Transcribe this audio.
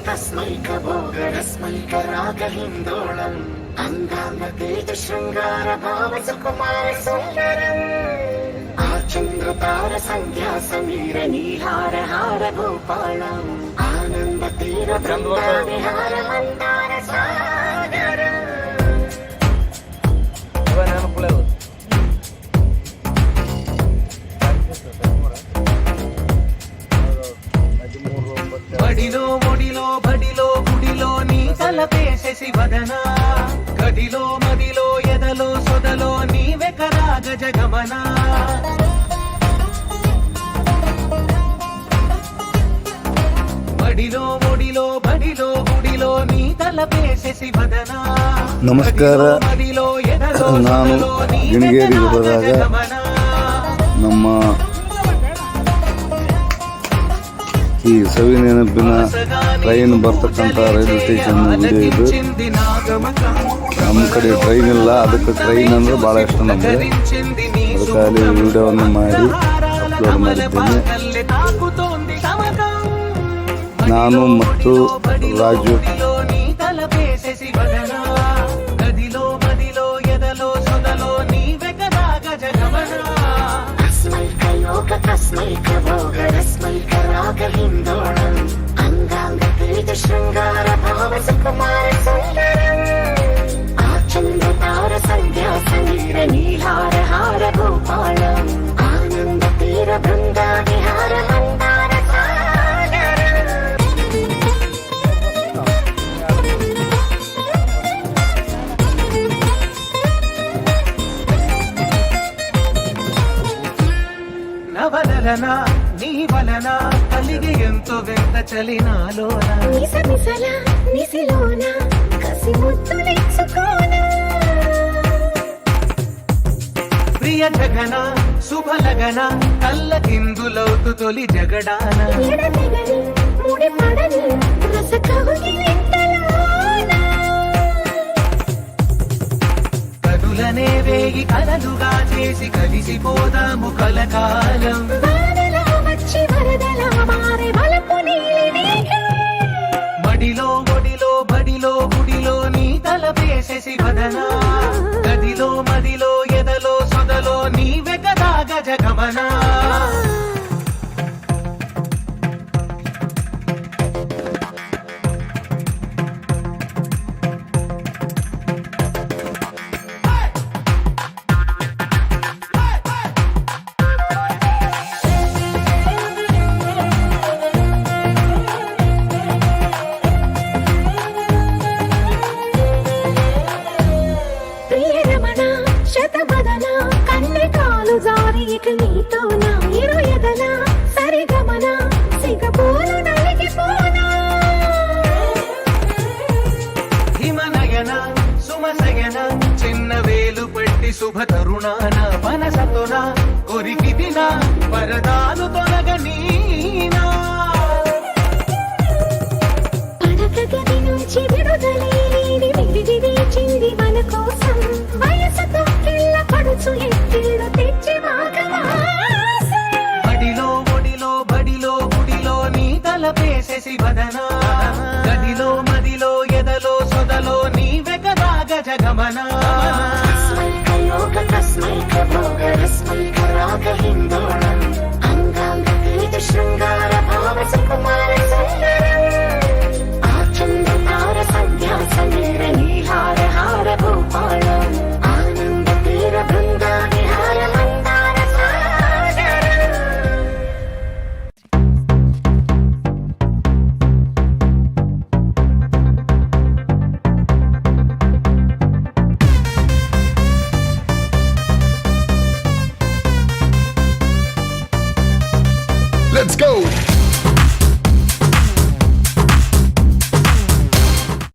तस्मैकभोगरस्मैकरागहिन्दोळम् अङ्गाङ्गतेजशृङ्गारभावसुकुमारसुन्दरम् आचन्द्रतार सन्ध्यासमीरनीहारहार गोपालम् आनन्दतीरबृन्दाविहार मन्दारसागरम् బడిలో ఒడిలో బడిలో గుడిలో నీ తలపేసేసి వదనా గదిలో మదిలో ఎదలో సొదలో నీవే కరాగ జగమనా బడిలో ఒడిలో బడిలో గుడిలో నీ తలపేసేసి వదనా ನಮಸ್ಕಾರ. ನಾನು ಗಿಣಿಗೇರಿಗೆ ಹೋದಾಗ ನಮ್ಮ ಈ ಸವಿ ನೆನಪಿನ ಟ್ರೈನ್ ಬರ್ತಕ್ಕಂಥ ರೈಲ್ವೆ ಸ್ಟೇಷನ್ ವಿಡಿಯೋ ಇದು. ನಮ್ಮ ಕಡೆ ಟ್ರೈನ್ ಇಲ್ಲ, ಅದಕ್ಕೆ ಟ್ರೈನ್ ಅಂದರೆ ಭಾಳ ಇಷ್ಟ ನಮಗೆ. ಅದಕ್ಕಾಗಿ ವಿಡಿಯೋವನ್ನು ಮಾಡಿ ಅಪ್ಲೋಡ್ ಮಾಡಿದ್ದೇನೆ. ನಾನು ಮತ್ತು ರಾಜು तस्मैकभोगरस्मैकरागहिन्दोळम् अङ्गाङ्गतेजशृङ्गारभावसुकुमारसुन्दरम् आचन्द्रतारसन्ध्यासमीरनीहारहार गोपालम् आनन्दतीरबृन्दाविहार నవలన నీ వలన కలిగి ఎంతో వెంట చలినాలోన నిసమిసల నిసిలోన కసి ముద్దులెచ్చుకోన ప్రియ జగన శుభలగన కళ్ళ కిందులవుతు తొలి జగడాన ఎడతెగని ముడి పడని రసకవుని వెంటలోన కదులనే వేగి కలలుగా చేసి కలిసిపోదాము కలకాలం వానలా వచ్చి వరదలా మారే వలపు నీలి మేఘం బడిలో ఒడిలో బడిలో గుడిలో నీ తలపేసేసి వదనా గదిలో మదిలో ఎదలో సొదలో నీవే కదా గజగమనా శతబదన కన్నె కాలు జారి ఇక నీతో నా ఇరు ఎదల సరిగమన సిగపోలు నలిగిపోనా హిమనయన సుమసయన చిన్న వేలు పట్టి శుభ తరుణాన మనసతోన కొరికి దిన వరదాలు తొలగనీనా పడక గది నుంచి విడుదలేని విడిది వేచింది మన కోసం వయసుతో కిల్ల పడుచు ఎత్తిళ్ళు తెచ్చి బడిలో ఒడిలో బడిలో గుడిలో నీ తలపేసేసి వదనా గదిలో మదిలో ఎదలో సొదలో నీవే కదా గజగమనా